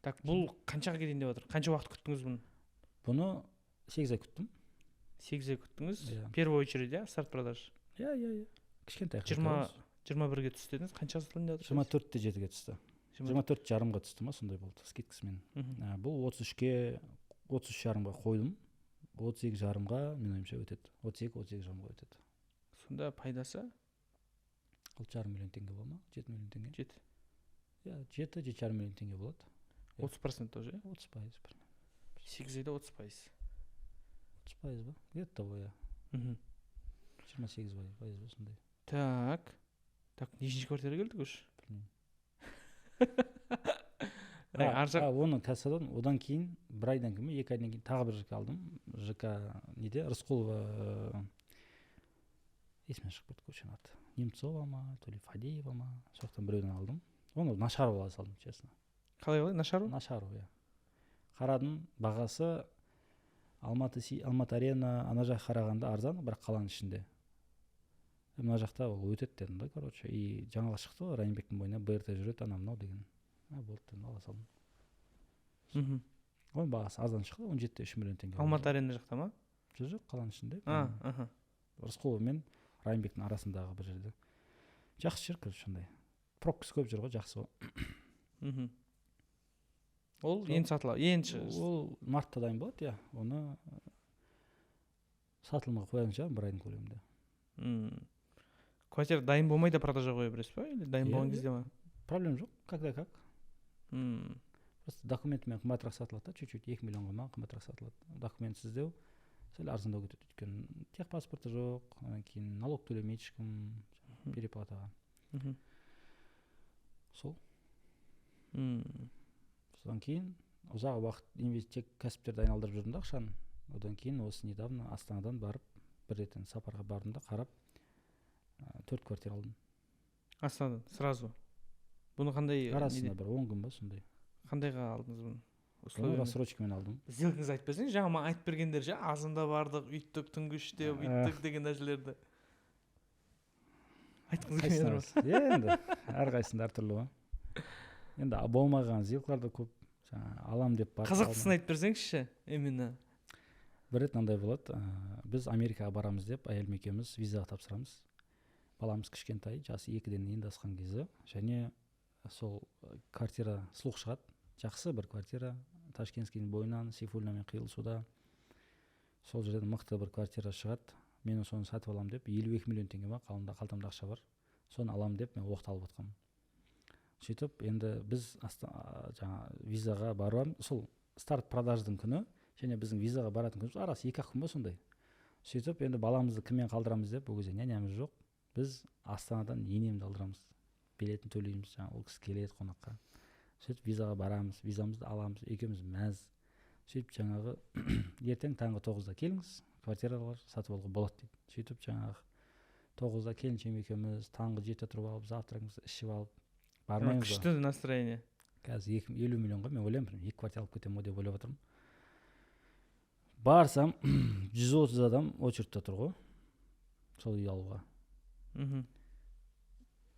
Так, бұл қаншаға кетейін деп отыр? Қанша уақыт күттіңіз бұны? Бұны 8 ай күттім. 8 ай күттіңіз? Первый очередь, иә, старт продаж? Иә. Кішкентай. 21-ге түсті дедіңіз, қанша сатылды деп отырсыз? 24-те 7-ге түсті. 24,5-ға түсті ма, сондай болды скидкасымен. Бұл 33-ке 33,5-ға қойдым. 32,5-ға мен ойымша өтеді. 32,5-ға өтеді. Сонда пайдасы? 6,5 миллион теңге болады ма? 7 миллион теңге. 7. Иә, 7-7,5 миллион теңге болады. 30% тоже? 30%. 8 айда 30%. 30% ба? Где-то того, иә. 28% ба, сондай. Так, нешінші квартира келдік үш? Білмеймін. Оны қазір сатадым, одан кейін, бір айдан кейін, 2 айдан кейін тағы бір ЖК алдым. ЖК неде? Рысқұлова, есімнен шығып кетті көшенің аты. Немцова ма, то ли Фадеева ма, соқтан біреуден алдым. Оны Нашарова салдым, честно. Қалай, Нашарова? Нашарова, иә. Қарадым, бағасы Алматы арена ана жақ қарағанда арзан, бірақ қаланың ішінде. Мына жақта ол өтеді дедім да, короче. И жаңалық шықты ғой, Райымбектің бойына БРТ жүреді, анау деген. Болды дедім, ала салдым. Оның бағасы арзан шықты, 17,3 миллион теңге. Алматы арена жақта ма? Жоқ, қаланың ішінде. Рысқұлов мен Райымбектің арасындағы бір жерде. Жақсы жер, короче, сондай. Пробкасы көп жүр ғой, жақсы ғой. Ол енді сатылады, ол мартта дайын болады, иә. Оны сатылымға қоян шығар бір айдың көлемінде. Квартира дайын болмай да продажа қоя бересіз ба? Или дайын болған кезде ма? Проблем жоқ, когда как. Просто документімен қымбатырақ сатылады, чуть-чуть 2 миллионға ма қымбатырақ сатылады. Документ сіздеу сәл арзандау кетеді, өйткені техпаспорты жоқ, одан кейін налог төлемейді ешкім. переплатаға. Сол. Содан кейін ұзақ уақыт тек кәсіптерді айналдырып жүрдім да ақшаны. Одан кейін осы недавно Астанадан барып бір рет сапарға бардым да қарап 4 квартира алдым. Астанадан сразу. Бұны қандай арасында бір 10 күн ба сондай. Қандайға алдыңыз бұны? Бұны рассрочкамен алдым. Сделкаңызды айтып берсеңіз, жаңа маған айтып бергендер ше, азында бардық, үйттік, түнгі 3-те үйттік деген нәрселерді. Айтқыңыз келмеді ме? Енді әрқайсында әртүрлі ғой. Енді болмаған сделкалар да көп. Алам деп барып. Қызықтысын айтып берсеңізші, именно. Бір рет мынандай болады. Біз Америкаға барамыз деп әйелім екеуміз визаға тапсырамыз. Баламыз кішкентай, жасы 2-ден енді асқан кезі, және сол квартира сұлық шығады. Жақсы бір квартира, Ташкентскийдің бойынан, Сейфуллинмен қиылысуда. Сол жерден мықты бір квартира шығады. Мен соны сатып алам деп, 52 миллион теңге ма, қалтамда ақша бар. Соны алам деп, мен оқты алып жатқанмын. Сөйтіп, енді біз жаңа визаға барам, сол старт продаждың күні, және біздің визаға баратын күніміз арасы 2-ақ күн ба сондай. Сөйтіп, енді баламызды кіммен қалдырамыз деп, ол кезде нянямыз жоқ. Біз Астанадан енемді алдырамыз. Билетін төлейміз, жаңа ол кісі келеді қонаққа. Сөйтіп визаға барамыз, визамызды аламыз, екеуміз мәз. Сөйтіп жаңағы ертең таңғы 9-да келіңіз, квартиралар сатып алуға болады дейді. Сөйтіп жаңағы 9-да келіншегім екеуміз таңғы 7-де тұрып алып, завтрагымызды ішіп алып бармаймыз ба. Күшті настроение. Қазір 50 миллионға мен ойлаймын, 2 квартира алып кетемін деп ойлап отырмын. Барсам 130 адам очередьте тұр ғой. Сол үй алуға.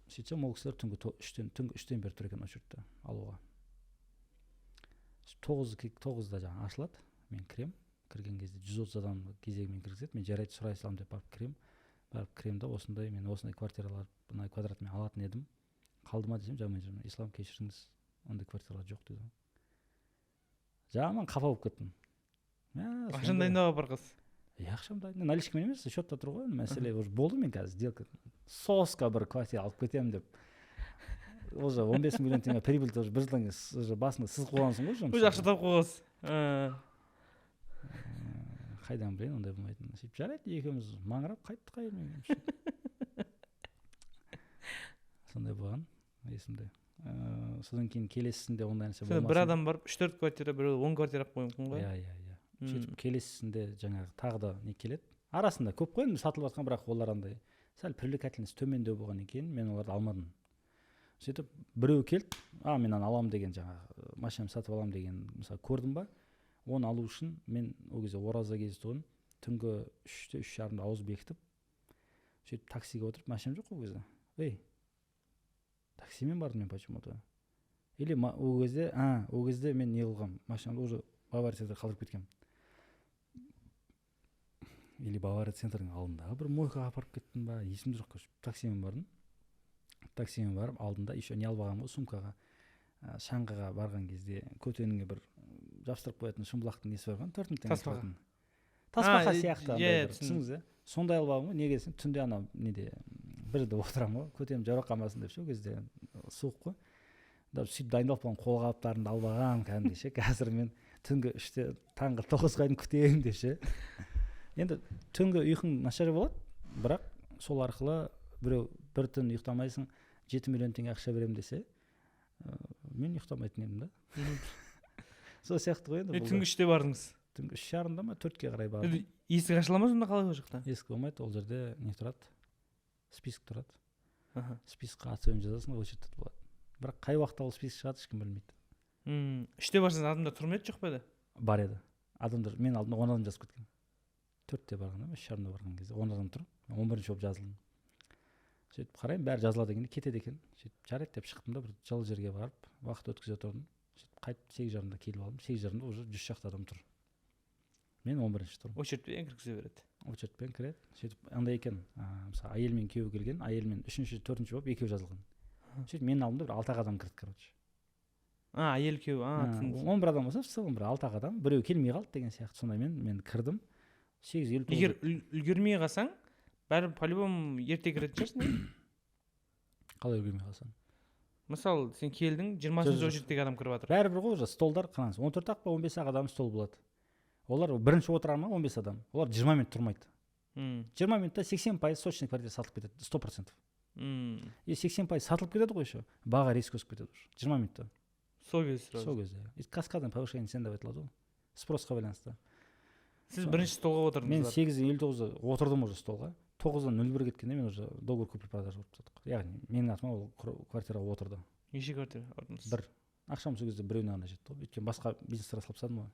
Сөйтсем, ол кісілер түнгі 3-тен бері тұр екен очередьте алуға. 9-да жаңа ашылады, мен кірем. Кірген кезде 130 адам кезегімен кіргізеді. Мен жарайды сұрай салам деп барып кірем. Барып кірем да осындай, мен осындай квартиралар мына квадратмен алатын едім. Қалды ма десем, жаман жүрмін. Ислам кешіріңіз, ондай квартиралар жоқ деді. Жаман қапа болып кеттім. Ақшаны дайындауға бар қыз. Ақшам дайын. Наличкамен емес, счетта тұр ғой. Мәселе уже болды, мен қазір сделка. Соска бір квартира алып кетемін деп. Уже 15 миллион теңге прибыль тоже бір жылдан кейін уже басында сыз қойғансың ғой жұмыс. Уже ақша тауып қойғансыз. Қайдан білейін, ондай болмайтынын. Сөйтіп жарайды, екеуміз маңырап қайттық қайырмай. Сондай болған, есімде. Содан кейін келесісінде ондай нәрсе болмасын. Бір адам барып 3-4 квартира, біреу 10 квартира қойып ғой. Иә. Сөйтіп келесісінде жаңағы тағы да не келеді. Арасында көп қой, сатылып жатқан, бірақ олар андай сәл привлекательность төмендеу болған екен, мен оларды алмадым. Сөйтіп біреу келді, мен аны алам деген жаңағы машинамды сатып алам деген мысалы көрдім ба, оны алу үшін мен ол кезде ораза кезі тұғын, түнгі 3-те 3:30-да ауыз бекітіп, сөйтіп таксиге отырып, машинам жоқ ол кезде. Таксимен бардым мен почему-то. Или ол кезде мен не қылғам, машинамды уже Бавария центрге қалдырып кеткем. Или Бавария центрдің алдындағы бір мойкаға апарып кеттім ба, есімде жоқ. Таксимен бардым. Таксимен барып, алдында еще не алып алғам ғой сумкаға. Шаңғыға барған кезде көтеніңе бір жабыстырып қоятын шымбұлақтың несі бар ғой, 4000 теңге тұратын. Тасбақа сияқты андай түсіңіз, сондай алып алғам ғой. Неге десем, түнде ана неде бірде отырамын ғой, көтем жарақ қалмасын деп ше, ол кезде суық қой. Сөйтіп дайындалып қалған қолғаптарымды алып алғам кәдімгі ше. Қазір мен түнгі 3-те таңғы 9-ға дейін күтемін де ше. Енді түнгі ұйқың нашар болады, бірақ сол арқылы біреу бір түн ұйықтамайсың, 7 миллион теңге ақша берем десе, мен ұйықтамайтын едім да. Сол сияқты ғой енді. Түнгі 3-те бардыңыз? Түнгі 3:30-да ма, 4-ке қарай бардым. Есік ашыла ма сонда қалай ол жақта? Есік болмайды, ол жерде не тұрады? Список тұрады. Спискқа аты жөнін жазасың, очередь болады. Бірақ қай уақытта ол список шығады, ешкім білмейді. 3-те барсаңыз адамдар тұр ма еді, жоқ па еді? Бар еді. Адамдар, мен алдында 10 адам жазып кеткен. 4-те барғанда, 3:30-да барған кезде 10 адам тұр. 11-ші болып жазылдым. Сөйтіп қараймын, бәрі жазылады екен, кетеді екен. Сөйтіп жарайды деп шықтым да, бір жылы жерге барып, уақыт өткізе тұрдым. Сөйтіп қайтып 8:30-да келіп алдым. 8:30-да уже 100 шақты адам тұр. Мен 11-ші тұрмын. Очередьпен кіргізе береді. Очередьпен кіреді. Сөйтіп андай екен, мысалы әйел мен күйеуі келген, әйел мен 3-ші, 4-ші болып екеуі жазылған. Сөйтіп менің алдымда бір 6 адам кірді, короче. Әйел күйеуі, 11 адам болса, сол бір 6 адам, біреу келмей қалды деген сияқты. Сонда мен кірдім. 8:50. Егер үлгермей қалсаң, бәрі по-любому ерте кіретін шығарсың. Қалай үлгермей қалсаң? Мысалы, сен келдің, 20-ші очередьтегі адам кіріп жатыр. Бәрібір ғой, столдар қараңыз, 14-ақ па 15-ақ адам стол болады. Олар бірінші отырар ма 15 адам. Олар 20 минут тұрмайды. 20 минутта 80% сочный квартира сатылып кетеді, 100%. И 80% сатылып кетеді ғой еще. Баға резко өсіп кетеді уже. 20 минутта. Сол кезде сразу. Сол кезде. И каскадный повышение цен деп айтылады ғой. Спросқа байланысты. Сіз бірінші столға отырдыңыз. Мен 8:59-да отырдым уже столға. 9-дан 01 кеткенде мен уже договор купли-продажа болып жатыр. Яғни менің атыма ол квартираға отырды. Неше квартира алдыңыз? Бір. Ақшам сол кезде біреуіне ғана жетті ғой. Өйткені басқа бизнестерге салып тастадым ғой.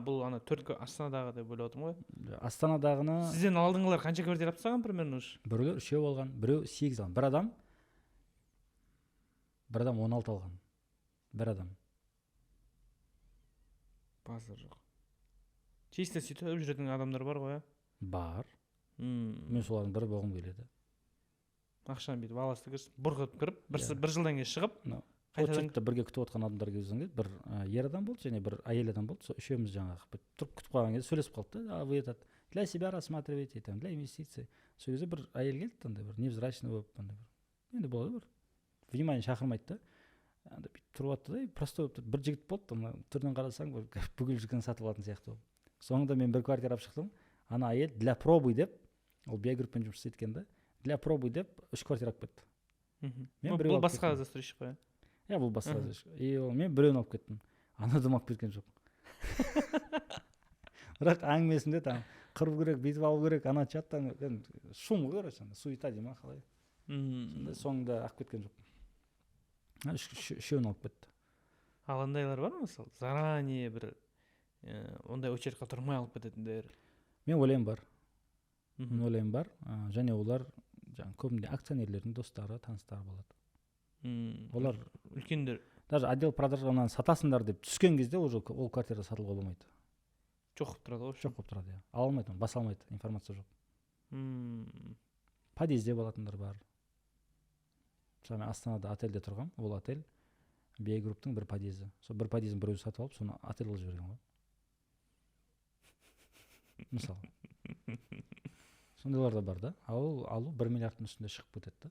Бұл ана төрт Астанадағы деп ойлап отырмын ғой. Астанадағыны Сізден алдыңғылар қанша квартира алып тастаған примерно уже? біреулер 3 алған, біреу 8 алған. Бір адам 16 алған. Бір адам. Базар жоқ. Чисто сөйтіп жүретін адамдар бар ғой, Бар. Мен солардың бірі болғым келеді. Ақшаны бүйтіп аласыз кіріп, бұрғып кіріп, бір жылдан кейін шығып, Очередьте бірге күтіп отқан адамдар кезінде бір ер адам болды және бір әйел адам болды. Сол үшеуміз жаңағы тұрып күтіп қалған кезде сөйлесіп қалды да. Вы этот для себя рассматриваете, там для инвестиций. Сол кезде бір әйел келді, андай бір невзрачный болып, андай бір. Енді болады бір. Внимание шақырмайды да. Андай бүйтіп тұрып атты да, просто бір жігіт болды, ана түрінен қарасаң бір бүкіл жігін сатып алатын сияқты болды. Соңында мен бір квартира алып шықтым. Ана әйел для пробы деп, ол биогруппен жұмыс істейді екен да. Для пробы деп 3 квартира алып кетті. Бұл басқа застройщик қой. Бұл басқа застройщик. И мен біреуін алып кеттім. Анадым алып кеткен жоқ. Бірақ әңгімесінде там қыру керек, бүйтіп алу керек, ана чаттан шум ғой, короче, суета дей ма қалай. Соңында алып кеткен жоқ. Үшеуін алып кетті. Ал андайлар бар ма мысалы? Заранее бір ондай очередьқа тұрмай алып кететіндер. Мен ойлаймын бар. Және олар көбінде акционерлердің достары, таныстары болады. Олар үлкендер. Даже отдел продажынан сатасыңдар деп түскен кезде уже ол квартира сатылуға болмайды. Жоқ болып тұрады ғой. Жоқ болып тұрады, иә. Ала алмайды, баса алмайды, информация жоқ. Подъезде болатындар бар. Мен Астанада отельде тұрғам, ол отель биогрупптың бір подъезі. Сол бір подъездің біреуі сатып алып, соны отель қылып жіберген ғой. Мысалы. Сондайлар да бар да. Ал алу 1 миллиардтың үстінде шығып кетеді да.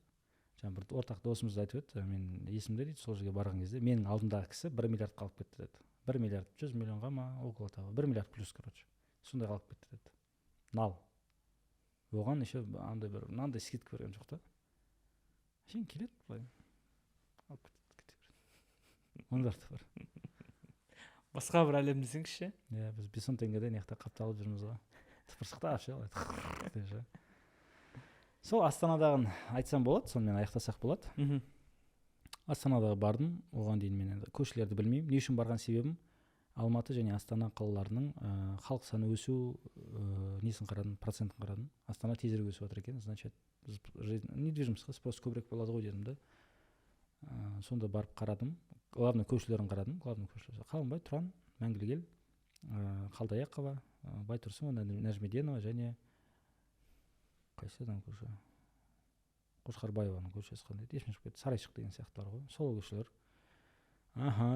Жаңа бір ортақ досымыз айтып еді, мен есімде дейді, сол жерге барған кезде менің алдымдағы кісі 1 миллиардқа алып кетті деді. 1 миллиард 100 миллионға ма, около того. 1 миллиард плюс, короче. Сондай алып кетті деді. Нал. Оған еще андай бір мынандай скидка берген жоқ та. Сен келеді былай. Алып кетеді. Ондар да бар. Басқа бір әлем десеңізші. Иә, біз 500 теңгеден яқта қапталып жүрміз ғой. Тыпыршықта апшы. Сол Астанадағын айтсам болады, сонымен аяқтасақ болады. Астанадағы бардым, оған дейін мен көшелерді білмеймін. Не үшін барған себебім Алматы және Астана қалаларының халық саны өсу несін қарадым, процентін қарадым. Астана тезірек өсіп жатыр екен, значит, недвижимостьқа спрос көбірек болады ғой дедім да. Сонда барып қарадым. Главный көшелерін қарадым. Қалынбай, Тұран, Мәңгілік ел, Қалдаяқова, Байтұрсынова, Нәжмеденова және қайсыдан көше? Қошқарбаеваның көшесі қандай еді? Есімнен шығып кетті. Сарайшық деген сияқты бар ғой. Сол көшелер.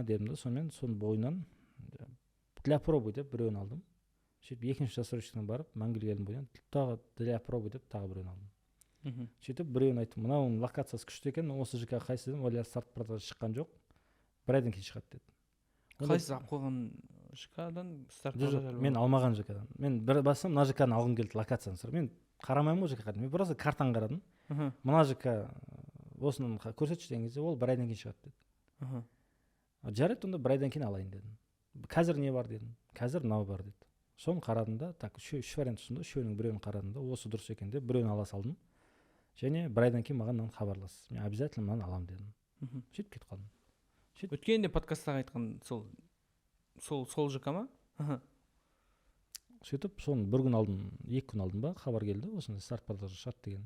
Дедім да, сонымен соның бойынан для пробы деп біреуін алдым. Сөйтіп екінші жасырушыдан барып, Мәңгілік елдің бойынан тағы для пробы деп тағы біреуін алдым. Сөйтіп біреуін айттым, мынауың локациясы күшті екен, осы ЖК қайсы дедім, ол старт продажа шыққан жоқ. Бір айдан кейін шығады деді. Қайсы алып қойған ЖК-дан старт продажа? Мен алмаған ЖК-дан. Мен бір басым мына ЖК-ны алғым келді локацияны сұрап. Мен қарамаймын ғой ЖК-ға. Мен просто картаны қарадым. Мына ЖК осының көрсетші деген кезде ол бір айдан кейін шығады деді. Жарайды, онда бір айдан кейін алайын дедім. Қазір не бар дедім. Қазір мынау бар деді. Соны қарадым да, так, үш вариант ұсынды, үшеуінің біреуін қарадым да, осы дұрыс екен деп біреуін ала салдым. Және бір айдан кейін маған мынаны хабарлас. Мен обязательно мынаны аламын дедім. Сөйтіп кетіп қалдым. Өткенде подкасттағы айтқан сол ЖК ма? Сөйтіп соны бір күн алдым, 2 күн алдым ба, хабар келді, осындай старт продажа шығады деген.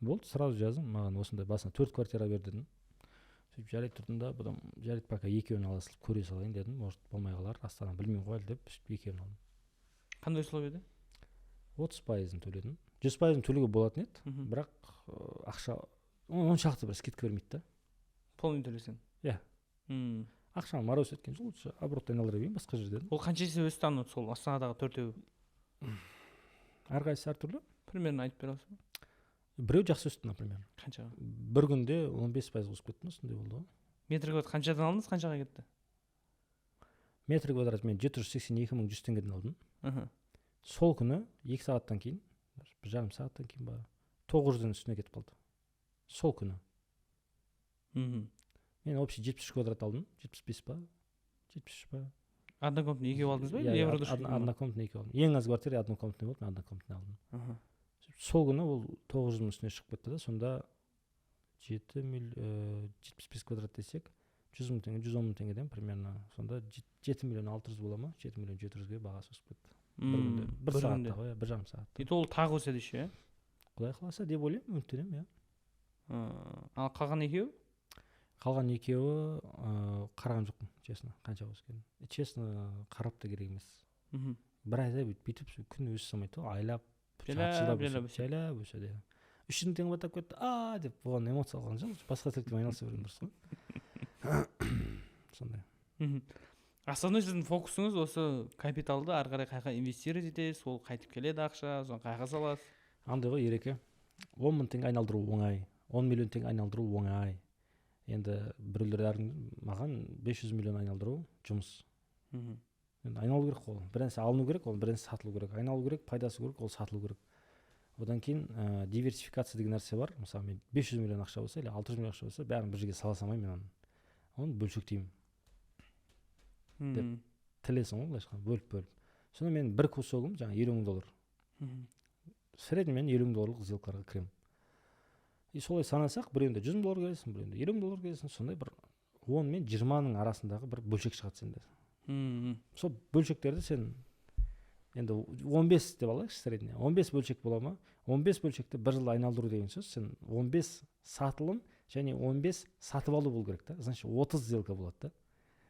Болды, сразу жаздым, маған осындай басына 4 квартира бер дедім. Сөйтіп жарайды тұрдым да, бұдан жарайды пока екеуін ала салып көре салайын дедім. Может болмай қалар, Астана білмеймін ғой деп, сөйтіп екеуін алдым. Қандай условия еді? 30% төледім. 100% төлеуге болатын еді, бірақ ақша оншалықты бір скидка бермейді да. Полный төлесең? Иә. Ақшаны мороз еткен жыл, лучше оборот айналдыра берейін басқа жерден. Ол қанша есе өсті ана сол Астанадағы төртеуі? Әрқайсысы әртүрлі. Примерно айтып бере аласың ба? Біреу жақсы өсті, например. Қаншаға? Бір күнде 15% өсіп кетті, осындай болды ғой. Метр квадрат қаншадан алдыңыз, қаншаға кетті? Метр квадрат мен 782.100 теңгеден алдым. Сол күні 2 сағаттан кейін, 1,5 сағаттан кейін ба, 900-ден үстіне кетіп қалды. сол күні. Мгм. Мен общий 73 квадрат алдым, 75 па, 73 па. Однокомнатный екеу алдыңыз ба, или евродушка ма? Однокомнатный екеу алдым. Ең аз квартира однокомнатный болды, мен однокомнатный алдым. Аха. Сол күні ол 900 мың үстіне шығып кетті да, сонда 75 квадрат десек, 100 мың теңге, 110 мың теңгеден примерно, сонда 7 миллион 600 бола ма, 7 миллион 700-ге бағасы өсіп кетті. Бір күнде, бір сағатта ғой, бір жарым сағатта. И ол тағы өседі еще, иә? Құдай қаласа деп ойлаймын, үміттенемін, иә. Ал қалған екеуі? Қалған екеуі қараған жоқпын, честно, қанша өскенін. Честно, қарап та керек емес. Бір айда бүйтіп күн өсе салмайды ғой, айлап, жайлап өседі. 300 теңге батап кетті, деп бұған эмоция алған жоқ, басқа тірлікпен айналыса берген дұрыс қой. Сондай. Основной сіздің фокусыңыз осы капиталды ары қарай қайға инвестировать етесіз, ол қайтып келеді ақша, соны қайға саласыз? Андай ғой, Ереке, 10 мың теңге айналдыру оңай, 10 миллион теңге айналдыру оңай. Енді біреулер маған 500 миллион айналдыру жұмыс. Енді айналу керек қой, бір нәрсе алыну керек, ол бір нәрсе сатылу керек, айналу керек, пайдасы керек, ол сатылу керек. Одан кейін диверсификация деген нәрсе бар. Мысалы, мен 500 миллион ақша болса, или 600 миллион ақша болса, бәрін бір жерге сала салмаймын мен оны. Оны бөлшектеймін. Деп тілесің ғой, былайша бөліп. Сонда мен бір кусогым жаңа $50,000. В среднем мен $50,000 сделкаларға кіремін. И солай санасақ, біреуінде $100,000 келесің, біреуінде $50,000 келесің, сондай бір 10 мен 20-ның арасындағы бір бөлшек шығады сенде. Сол бөлшектерді сен енді 15 деп алайықшы средний. 15 бөлшек бола ма? 15 бөлшекті бір жылда айналдыру деген сөз, сен 15 сатылым және 15 сатып алу болу керек та. Значит, 30 сделка болады да.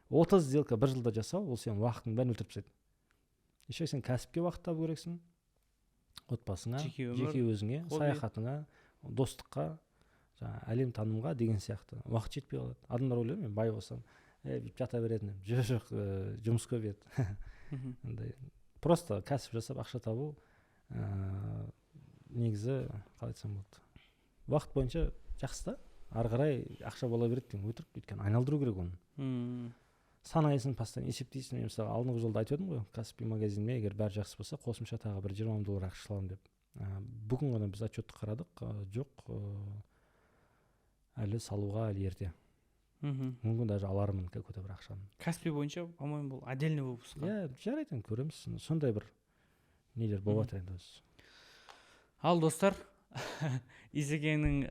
30 сделка бір жылда жасау, ол сен уақытың бәрін өлтіріп тастайды. Еще сен кәсіпке уақыт табу керексің. Отбасыңа, жеке өзіңе, саяхатыңа, достыққа, әлем танымға деген сияқты. Уақыт жетпей қалады. Адамдар ойлайды, мен бай болсам, жата беретін. Жоқ, жұмыс көп еді. Просто кәсіп жасап ақша табу негізі қалай айтсам болады. Уақыт бойынша жақсы да, ары қарай ақша бола береді деген өтірік, өйткені айналдыру керек оны. Санайсың, постоянно есептейсің. Мен мысалы алдыңғы жолда айтып едім ғой, Каспий магазиніне егер бәрі жақсы болса, қосымша тағы бір $20,000 ақша саламын деп. Бүгін ғана біз отчетты қарадық, жоқ, әлі салуға әлі ерте. Мүмкін даже алармын какой-то бір ақшаны. Каспий бойынша, по-моему, бұл отдельный выпуск. Жарайды, көреміз. Сондай бір нелер болады енді өзі. Ал достар, Исекеңнің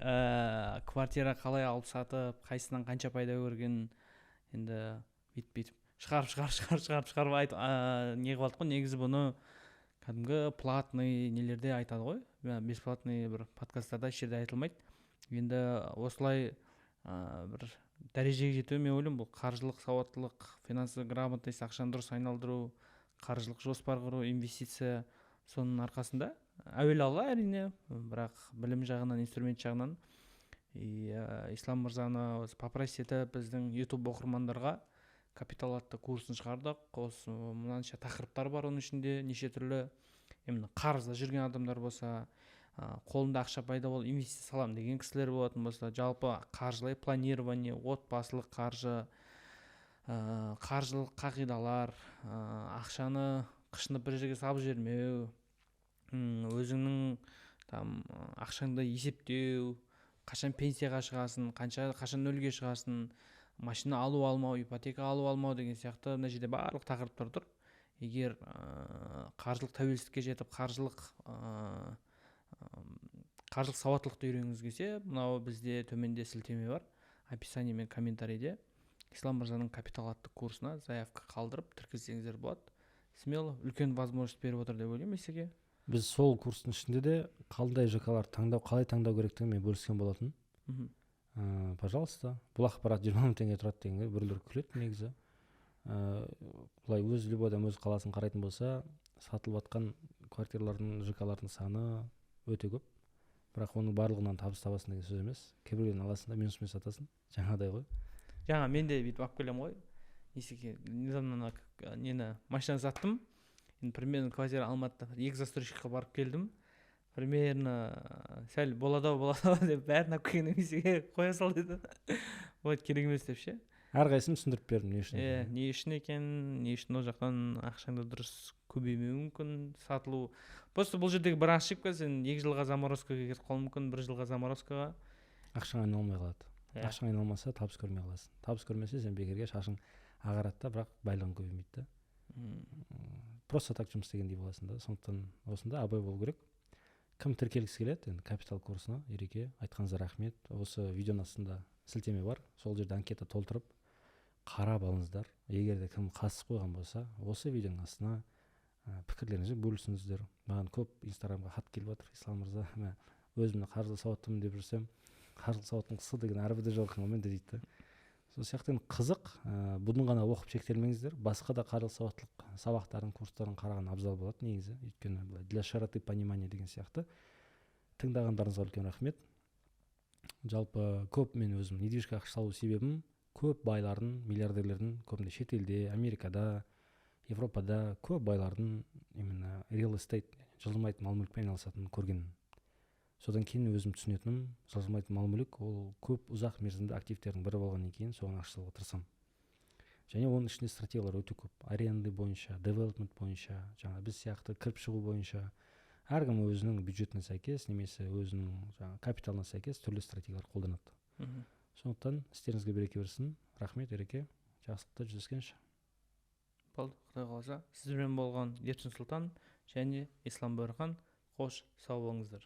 квартира қалай алып сатып, қайсынан қанша пайда көрген, енді бүйтіп шығарып не қылады ғой, негізі бұны кәдімгі платный нелерде айтады ғой, бесплатный бір подкасттарда еш жерде айтылмайды. Енді осылай бір дәрежеге жету, мен ойлаймын, бұл қаржылық сауаттылық, финансовый грамотность, ақшаны дұрыс айналдыру, қаржылық жоспар құру, инвестиция, соның арқасында әуелі алла әрине, бірақ білім жағынан, инструмент жағынан Ислам мырзаны попросить етіп біздің YouTube оқырмандарға капитал атты курсын шығардық. Осы мынанша тақырыптар бар, оның ішінде неше түрлі именно қарызда жүрген адамдар болса, қолында ақша пайда болып инвестиция салам деген кісілер болатын болса, жалпы қаржылай планирование, отбасылық қаржы, қаржылық қағидалар, ақшаны қышынып бір жерге салып жібермеу, өзіңнің ақшаңды есептеу, қашан пенсияға шығасың, қашан нөлге шығасың, машина алу алмау, ипотека алу алмау деген сияқты мына жерде барлық тақырыптар тұр. Егер қаржылық тәуелсіздікке жетіп, қаржылық сауаттылықты үйренгіңіз келсе, мынау бізде төменде сілтеме бар, описание мен комментарийде Ислам мырзаның капитал атты курсына заявка қалдырып тіркелсеңіздер болады. Смело, үлкен возможность беріп отыр деп ойлаймын Исеке. Біз сол курстың ішінде де қалай ЖК-лар қалай таңдау керектігін мен бөліскен болатын. Пожалуйста, бұл ақпарат 20 мың теңге тұрады дегенге біреулер күледі негізі. Бұлай өз любой адам өз қаласын қарайтын болса, сатылып жатқан квартиралардың, ЖК-лардың саны өте көп. Бірақ оның барлығынан табыс табасың деген сөз емес. Кейбіреулерін аласың да минусымен сатасың. Жаңадай ғой. Жаңа мен де бүйтіп алып келем ғой. Исеке, недавно нені машина саттым. Примерно квартира Алматыда 2 застройщикқа барып келдім. Примерно сәл болады деп бәрін алып келгеннен Исеке қоя сал деді. Вот керек емес деп ше. Әрқайсысын түсіндіріп бердім не үшін. Не үшін екен, не үшін ол жақтан ақшаңды дұрыс көбеймеуі мүмкін, сатылу. Просто бұл жердегі бір ошибка, сен 2 жылға заморозкаға кетіп қалуы мүмкін, 1 жылға заморозкаға. ақшаң айналмай қалады. Иә. Ақшаң айналмаса табыс көрмей қаласың. Табыс көрмесе сен бекерге шашың ағарады да, бірақ байлығың көбеймейді да. Просто так жұмыс істегендей боласың да. Сондықтан осында абай болу керек. Кім тіркелгісі келеді, енді капитал курсына, Ереке, айтқаныңызға рахмет. Осы видеоның астында сілтеме бар, сол жерде анкета толтырып қарап алыңыздар. Егер де кім қатысып қойған болса, осы видеоның астына пікірлеріңізді бөлісіңіздер. Маған көп инстаграмға хат келіп жатыр, Ислам мырза, мен өзімді қаржылы сауаттымын деп жүрсем, қаржылы сауаттың қысы деген әрбірде жоқ мен де дейді. Сол сияқты енді қызық, бұны ғана оқып шектелмеңіздер. Басқа да қаржылы сауаттылық сабақтарын, курстарын қараған абзал болады негізі. Өйткені для широты понимания деген сияқты. Тыңдағандарыңызға үлкен рахмет. Жалпы көп мен өзім недвижка ақша салу себебім көп байлардың, миллиардерлердің көбінде шетелде, Америкада, Европада көп байлардың именно real estate, жылжымайтын мал мүлікпен айналысатынын көргенмін. Содан кейін өзім түсінетінім, жылжымайтын мал мүлік ол көп ұзақ мерзімді активтердің бірі болғаннан кейін соған ақша салуға тырысамын. Және оның ішінде стратегиялар өте көп. Аренда бойынша, девелопмент бойынша, жаңа біз сияқты кіріп шығу бойынша, әркім өзінің бюджетіне сәйкес, немесе өзінің жаңа капиталына сәйкес түрлі стратегиялар қолданады. Сондықтан істеріңізге береке берсін. Рахмет, Ереке. Жақсылықта жүздескенше. Болды, Құдай қаласа. Сізбен болған Ершін Сұлтан және Ислам Бөрхан. Қош, сау болыңыздар.